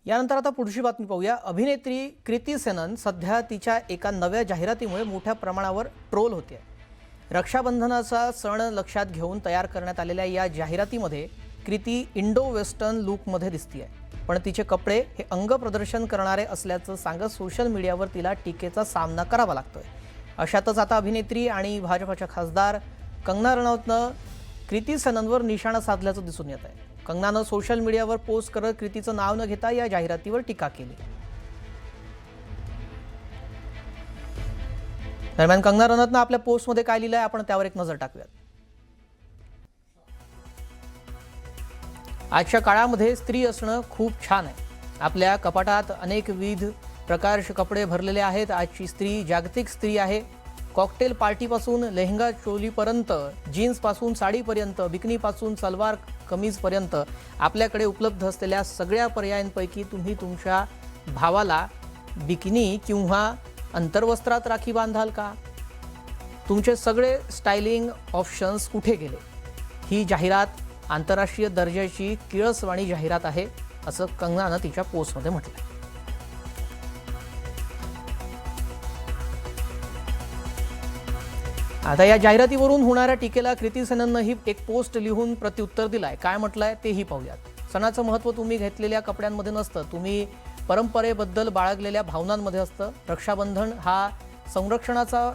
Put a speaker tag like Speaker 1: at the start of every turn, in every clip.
Speaker 1: यानंतर आता पुढची बातमी पाहूया। अभिनेत्री कृती सेनन सध्या तिच्या एका नव्या जाहिरातीमुळे मोठ्या प्रमाणावर ट्रोल होते। रक्षाबंधनाचा सण लक्षात घेऊन तयार करण्यात आलेल्या या जाहिरातीमध्ये कृती इंडो वेस्टर्न लुकमध्ये दिसते आहे, पण तिचे कपडे हे अंग प्रदर्शन करणारे असल्याचं सांगत सोशल मीडियावर तिला टीकेचा सामना करावा लागतोय। अशातच आता अभिनेत्री आणि भाजपच्या खासदार कंगना रनौतनं कृती सेननवर निशाणा साधल्याचं दिसून येत आहे। कंगनानं सोशल मीडियावर पोस्ट करत कृतीचं नाव न घेता या जाहिरातीवर टीका केली। दरम्यान कंगना रनौतनं आपल्या पोस्टमध्ये काय लिहिलंय आपण त्यावर एक नजर टाकूयात। आजच्या काळामध्ये स्त्री असणं खूप छान आहे। आपल्या कपाटात अनेक विविध प्रकारचे कपडे भरलेले आहेत। आजची स्त्री जागतिक स्त्री आहे। कॉकटेल पार्टीपासून लेहंगा चोलीपर्यंत, जीन्सपासून साडीपर्यंत, बिकनीपासून सलवार कमीजपर्यंत आपल्याकडे उपलब्ध असलेल्या सगळ्या पर्यायांपैकी तुम्ही तुमच्या भावाला बिकिनी किंवा अंतर्वस्त्रात राखी बांधाल का? तुमचे सगळे स्टायलिंग ऑप्शन्स कुठे गेले? ही जाहिरात आंतरराष्ट्रीय दर्जाची किळसवाणी जाहिरात आहे, असं कंगनानं तिच्या पोस्टमध्ये म्हटलंय। आता या जाहिरातीवरून होणाऱ्या टीकेला कृती सेनननंही एक पोस्ट लिहून प्रत्युत्तर दिलाय। काय म्हटलंय तेही पाहूयात। सणाचं महत्त्व तुम्ही घेतलेल्या कपड्यांमध्ये नसतं, तुम्ही परंपरेबद्दल बाळगलेल्या भावनांमध्ये असतं। रक्षाबंधन हा संरक्षणाचा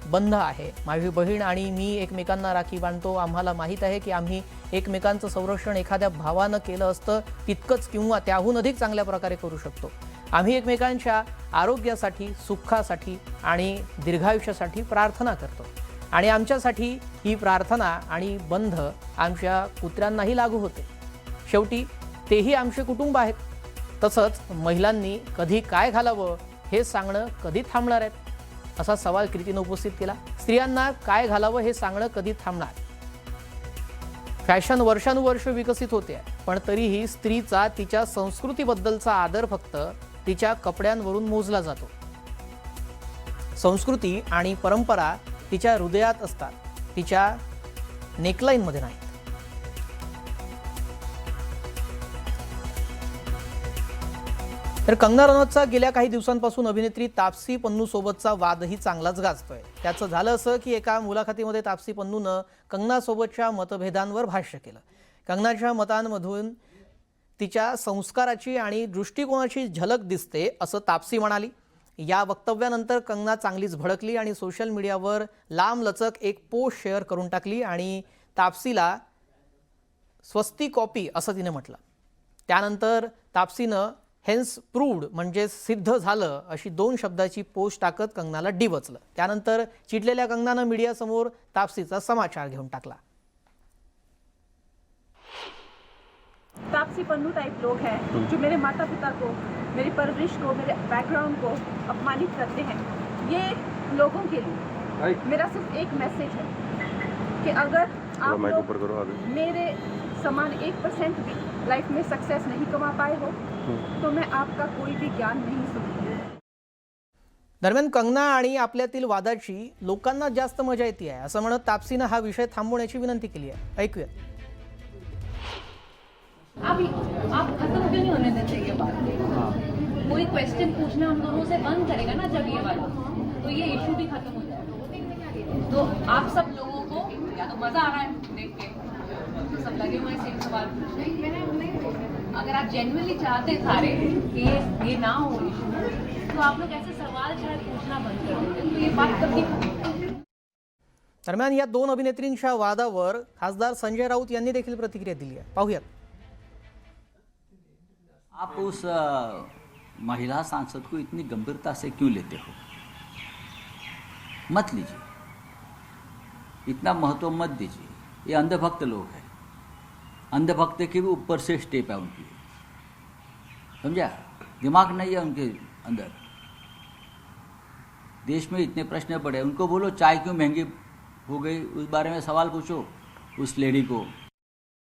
Speaker 1: बंध आहे। माझी बहीण आणि मी एकमेकांना राखी बांधतो। आम्हाला माहीत आहे की आम्ही एकमेकांचं संरक्षण एखाद्या भावानं केलं असतं तितकंच किंवा त्याहून अधिक चांगल्या प्रकारे करू शकतो। आम्ही एकमेकांच्या आरोग्यासाठी, सुखासाठी आणि दीर्घायुष्यासाठी प्रार्थना करतो आणि आमच्यासाठी ही प्रार्थना आणि बंध आमच्या कुत्र्यांनाही लागू होते। शेवटी तेही आमचे कुटुंब आहेत। तसंच महिलांनी कधी काय घालावं हे सांगणं कधी थांबणार आहेत, असा सवाल कृतीनं उपस्थित केला। स्त्रियांना काय घालावं हे सांगणं कधी थांबणार? फॅशन वर्षानुवर्ष विकसित होते, पण तरीही स्त्रीचा तिच्या संस्कृतीबद्दलचा आदर फक्त तिच्या कपड्यांवरून मोजला जातो। संस्कृती आणि परंपरा तिच्या हृदयात असतात, तिच्या नेकलाईनमध्ये नाही। तर कंगना रनौतचा गेल्या काही दिवसांपासून अभिनेत्री तापसी पन्नू सोबतचा वादही चांगलाच गाजतोय। त्याचं झालं असं की एका मुलाखतीमध्ये तापसी पन्नूनं कंगनासोबतच्या मतभेदांवर भाष्य केलं। कंगनाच्या मतांमधून तिच्या संस्काराची आणि दृष्टिकोनाची झलक दिसते, असं तापसी म्हणाली। या वक्तव्यानंतर कंगना चांगलीच भडकली आणि सोशल मीडियावर लांबलचक एक पोस्ट शेअर करून टाकली आणि तापसीला स्वस्ती कॉपी असं तिने म्हटलं। त्यानंतर तापसीनं हेन्स प्रूव्ड म्हणजे सिद्ध झालं अशी 2 शब्दाची पोस्ट टाकत कंगनाला डिवचलं। त्यानंतर चिडलेल्या कंगनानं मीडियासमोर तापसीचा समाचार घेऊन टाकला।
Speaker 2: तापसी पन्नू टाइप लोग हैं जो मेरे माता पिता को, मेरी परवरिश को, मेरे बैकग्राउंड को अपमानित करते हैं। ये लोगों के लिए मेरा सिर्फ एक मैसेज है कि अगर आप लोग मेरे समान 1% भी लाइफ में सक्सेस नहीं कमा पाए हो तो मैं आपका कोई भी ज्ञान नहीं सुनूंगी।
Speaker 1: दरम्यान कंगना आणि आपल्यातील वादाची लोकांना जास्त मजा येते आहे, असं म्हणत तापसीनं हा विषय थांबवण्याची विनंती केली आहे। ऐकूया।
Speaker 3: आप खत्म क्यों नहीं होने देते ये बात? कोई क्वेश्चन पूछना हम दोनों से बंद करेगा ना जब ये बात, तो ये इशू भी खत्म हो जाएगा। तो आप सब लोगों को या तो मजा आ रहा है देख के, तो सब लगे हुए सेम सवाल पूछने। अगर आप जेन्युइनली चाहते सारे कि ये ना हो इशू, तो आप लोग ऐसे सवाल शायद पूछना बंद कर देते, तो ये बात कभी।
Speaker 1: दरम्यान या 2 अभिनेत्रींच्या वादावर खासदार संजय राऊत यांनी देखील प्रतिक्रिया दिली आहे। पाहूयात।
Speaker 4: आप उस महिला सांसद को इतनी गंभीरता से क्यों लेते हो? मत लीजिए, इतना महत्व मत दीजिए। ये अंधभक्त लोग हैं, अंधभक्त के भी ऊपर से स्टेप है उनकी, समझा? दिमाग नहीं है उनके अंदर। देश में इतने प्रश्न पड़े, उनको बोलो चाय क्यों महंगी हो गई, उस बारे में सवाल पूछो उस लेडी को।